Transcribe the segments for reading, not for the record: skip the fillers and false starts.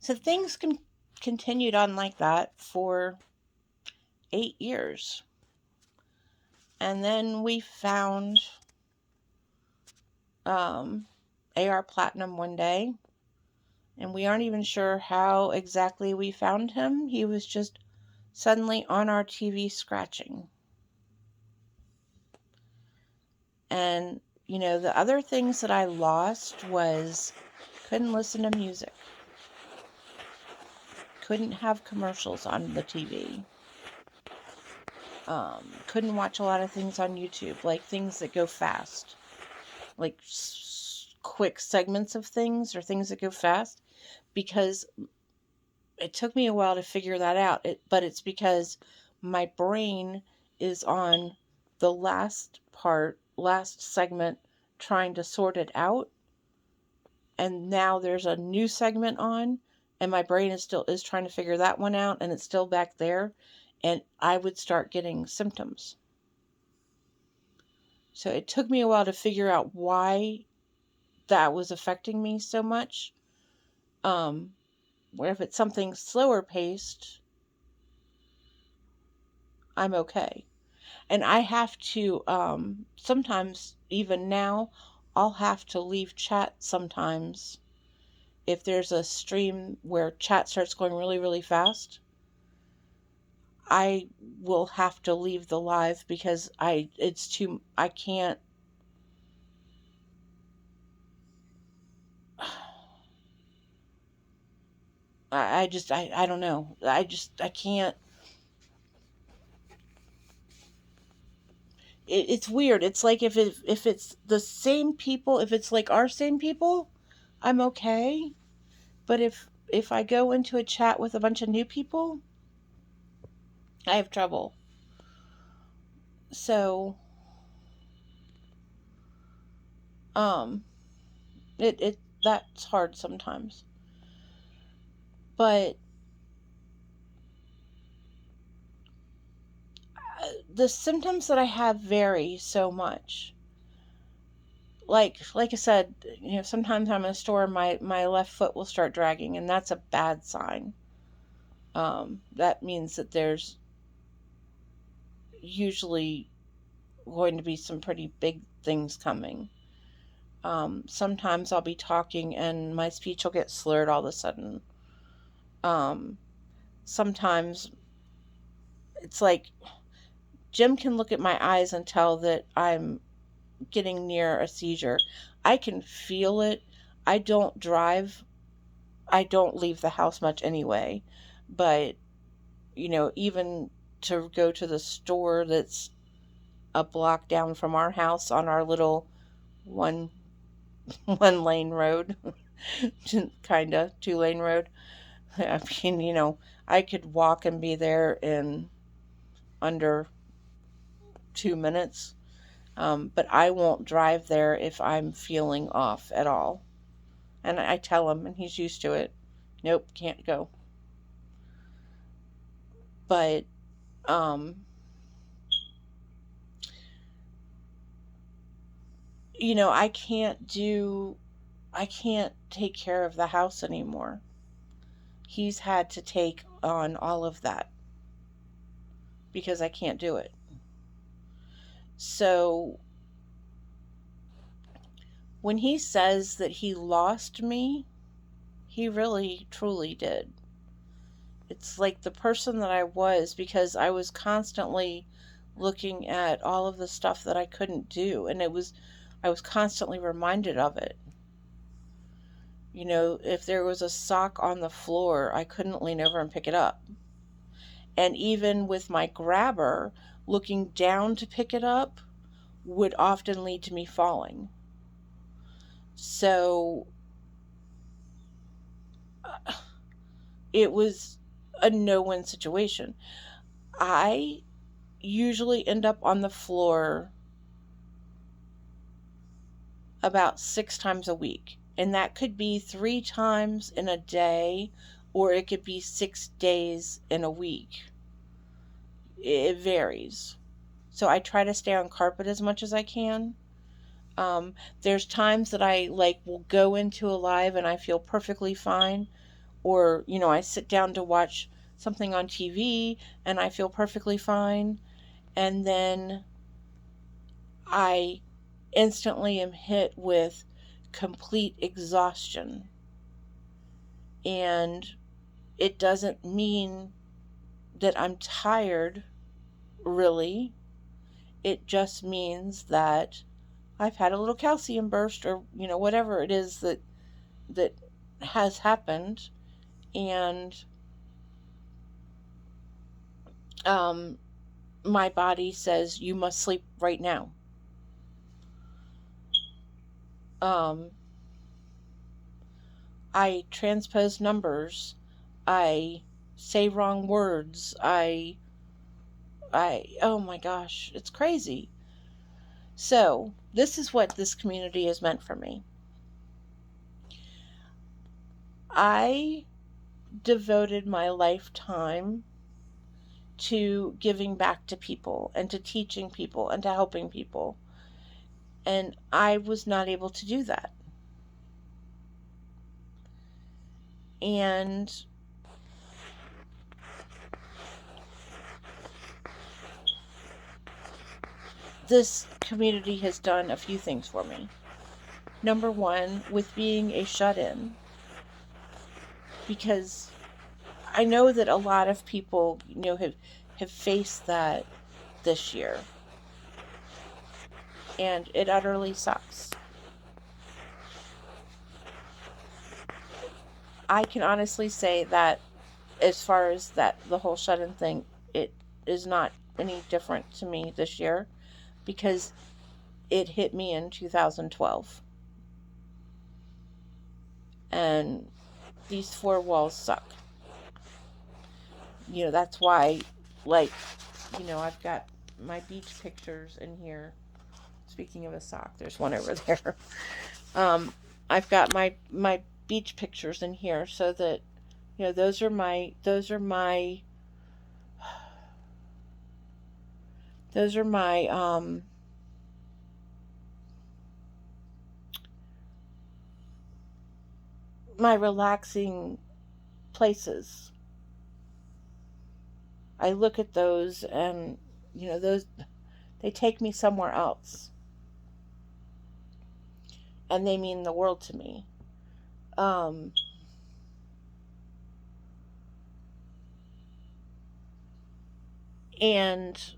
So things continued on like that for 8 years. And then we found AR Platinum one day, and we aren't even sure how exactly we found him. He was just suddenly on our TV scratching. And, the other things that I lost was couldn't listen to music, couldn't have commercials on the TV, couldn't watch a lot of things on YouTube, like things that go fast, like quick segments of things or things that go fast, because it took me a while to figure that out. But it's because my brain is on the last segment, trying to sort it out. And now there's a new segment on, and my brain is trying to figure that one out, and it's still back there. And I would start getting symptoms. So it took me a while to figure out why that was affecting me so much. Where if it's something slower paced, I'm okay. And I have to, sometimes, even now, I'll have to leave chat sometimes. If there's a stream where chat starts going really, really fast, I will have to leave the live because I can't. I don't know. I can't. It's weird. It's like if it's the same people, if it's like our same people, I'm okay. But if I go into a chat with a bunch of new people, I have trouble. So, um, it that's hard sometimes. But the symptoms that I have vary so much. Like I said, sometimes I'm in a store and my left foot will start dragging, and that's a bad sign. That means that there's usually going to be some pretty big things coming. Sometimes I'll be talking and my speech will get slurred all of a sudden. Sometimes it's like Jim can look at my eyes and tell that I'm getting near a seizure. I can feel it. I don't drive. I don't leave the house much anyway. But, even to go to the store that's a block down from our house on our little one one lane road, kind of 2-lane road. I mean, I could walk and be there in under 2 minutes. But I won't drive there if I'm feeling off at all. And I tell him, and he's used to it. Nope, can't go. But, I can't take care of the house anymore. He's had to take on all of that because I can't do it. So when he says that he lost me, he really, truly did. It's like the person that I was, because I was constantly looking at all of the stuff that I couldn't do, and I was constantly reminded of it. If there was a sock on the floor, I couldn't lean over and pick it up. And even with my grabber, looking down to pick it up would often lead to me falling. So it was a no-win situation. I usually end up on the floor about 6 times a week. And that could be 3 times in a day, or it could be 6 days in a week. It varies. So I try to stay on carpet as much as I can. There's times that I will go into a live and I feel perfectly fine, Or, I sit down to watch something on TV and I feel perfectly fine. And then I instantly am hit with complete exhaustion. And it doesn't mean that I'm tired, really. It just means that I've had a little calcium burst, or whatever it is that has happened. And um my body says you must sleep right now. um I transpose numbers. I say wrong words. Oh my gosh, it's crazy. So this is what this community has meant for me. I devoted my lifetime to giving back to people and to teaching people and to helping people. And I was not able to do that. And this community has done a few things for me. Number one, with being a shut in, because I know that a lot of people, have faced that this year, and it utterly sucks. I can honestly say that as far as that the whole shut-in thing, it is not any different to me this year, because it hit me in 2012, and these four walls suck. That's why, like, I've got my beach pictures in here. Speaking of a sock, there's one over there. um I've got my beach pictures in here, so that those are my my relaxing places. I look at those, and those, they take me somewhere else, and they mean the world to me. um and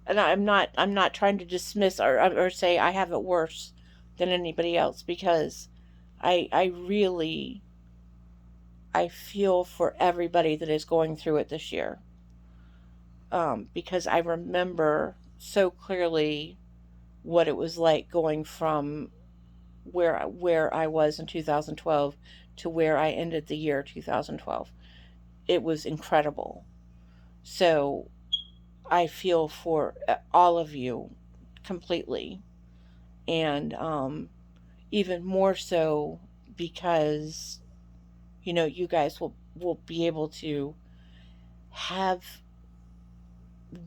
I'm not trying to dismiss, or say I have it worse than anybody else, because I really, I feel for everybody that is going through it this year. Because I remember so clearly what it was like going from where I was in 2012 to where I ended the year 2012. It was incredible. So I feel for all of you completely, and even more so because you guys will be able to have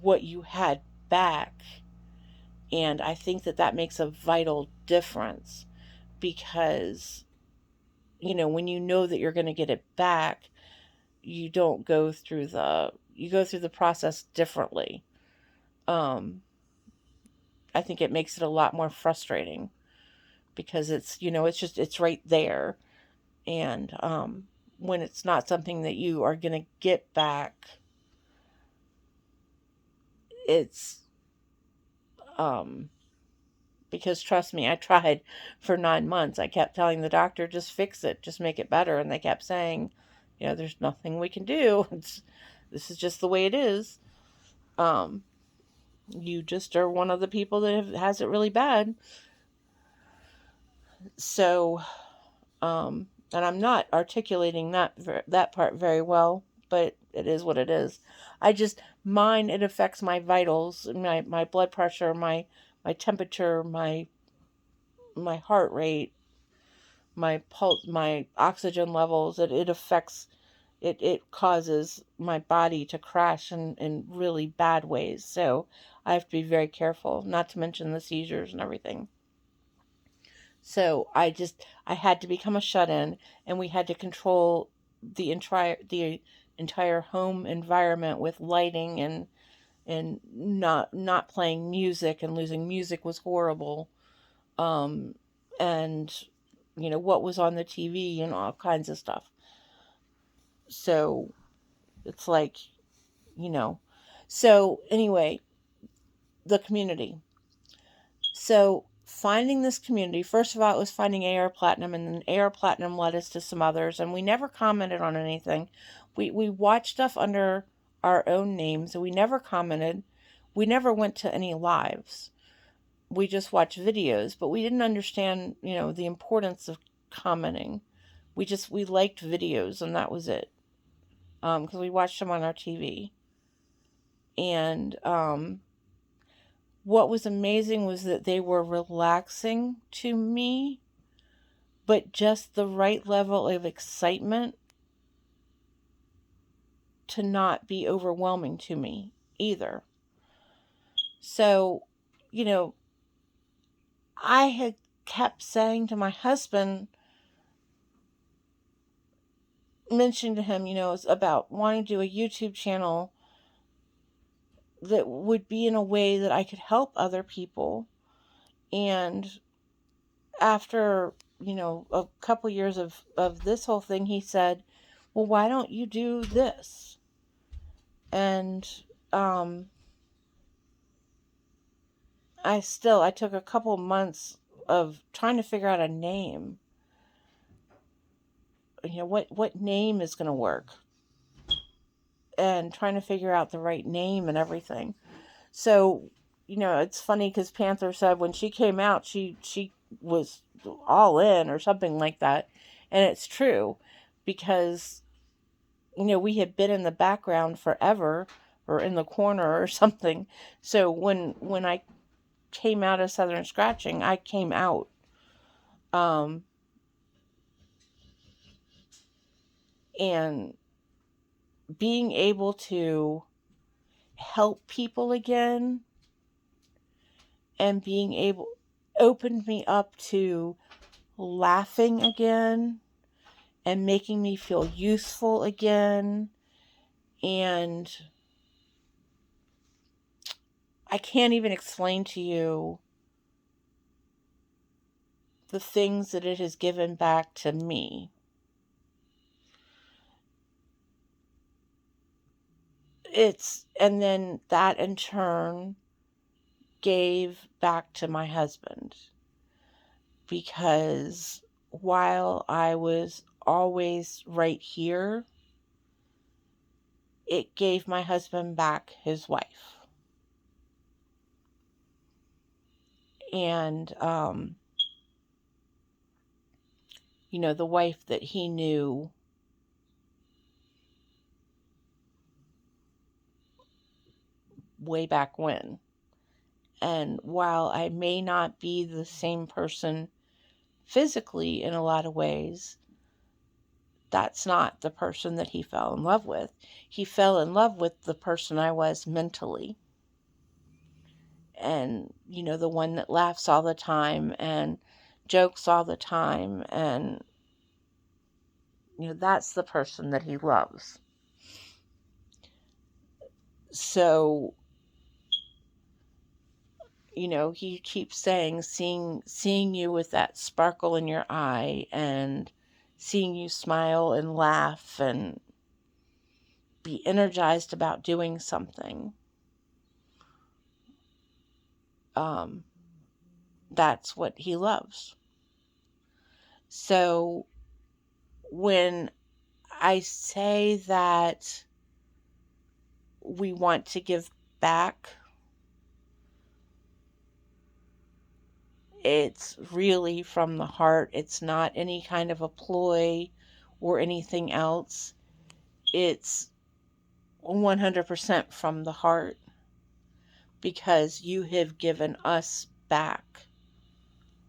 what you had back. And I think that makes a vital difference, because when you know that you're going to get it back, you don't go through the you go through the process differently. um I think it makes it a lot more frustrating, because it's right there. And when it's not something that you are going to get back, it's um because trust me, I tried for 9 months. I kept telling the doctor, just fix it, just make it better. And they kept saying, there's nothing we can do. This is just the way it is. Um, you just are one of the people that has it really bad. So, and I'm not articulating that part very well, but it is what it is. Mine, it affects my vitals, my blood pressure, my temperature, my heart rate, my pulse, my oxygen levels. It affects, it causes my body to crash in really bad ways. So I have to be very careful, not to mention the seizures and everything. So I had to become a shut-in, and we had to control the entire home environment with lighting, and not playing music, and losing music was horrible. Um and what was on the TV and all kinds of stuff. So it's like, you know. So anyway, the community. So finding this community, first of all, it was finding AR Platinum, and then AR Platinum led us to some others, and we never commented on anything. We watched stuff under our own names, and we never commented. We never went to any lives. We just watched videos, but we didn't understand, the importance of commenting. We liked videos, and that was it. Because we watched them on our TV. And what was amazing was that they were relaxing to me, but just the right level of excitement to not be overwhelming to me either. So, you know, I had kept saying to my husband, mentioning to him, about wanting to do a YouTube channel that would be in a way that I could help other people. And after, a couple years of this whole thing, he said, well, why don't you do this? And I took a couple months of trying to figure out a name. What name is going to work, and trying to figure out the right name and everything. So, it's funny because Panther said when she came out, she was all in or something like that. And it's true, because, we had been in the background forever, or in the corner or something. So when I came out of Southern Scratching, I came out. Um, and being able to help people again, and being able opened me up to laughing again, and making me feel useful again. And I can't even explain to you the things that it has given back to me. And then that in turn gave back to my husband, because while I was always right here, it gave my husband back his wife. And, the wife that he knew way back when. And while I may not be the same person physically in a lot of ways, that's not the person that he fell in love with. He fell in love with the person I was mentally. And, the one that laughs all the time and jokes all the time. And, that's the person that he loves. So, he keeps saying, seeing you with that sparkle in your eye, and seeing you smile and laugh and be energized about doing something. That's what he loves. So when I say that we want to give back, it's really from the heart. It's not any kind of a ploy or anything else. It's 100% from the heart, because you have given us back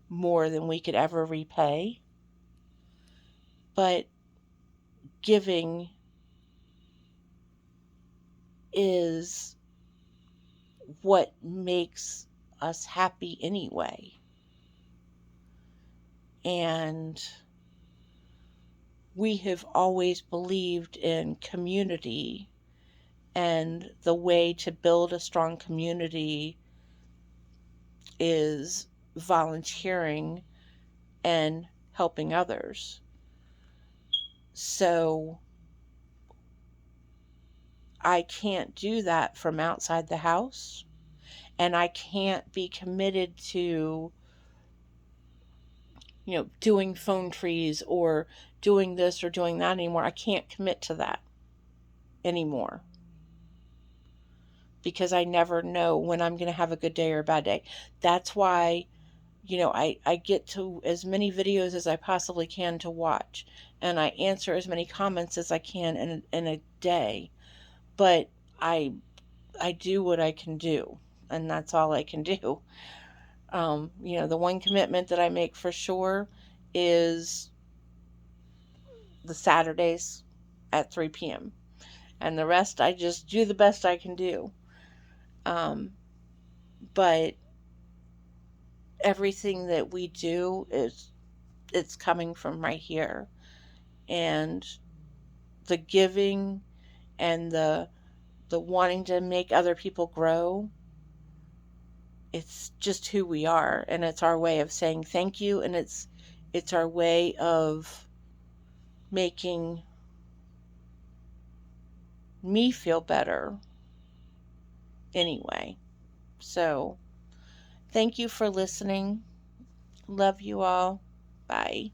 more than we could ever repay. But giving is what makes us happy anyway. And we have always believed in community, and the way to build a strong community is volunteering and helping others. So I can't do that from outside the house, and I can't be committed to, doing phone trees or doing this or doing that anymore. I can't commit to that anymore because I never know when I'm going to have a good day or a bad day. That's why, I get to as many videos as I possibly can to watch, and I answer as many comments as I can in a day. But I do what I can do, and that's all I can do. The one commitment that I make for sure is the Saturdays at 3 p.m. And the rest, I just do the best I can do. But everything that we do it's coming from right here. And the giving and the wanting to make other people grow, it's just who we are, and it's our way of saying thank you, and it's our way of making me feel better anyway. So, thank you for listening. Love you all. Bye.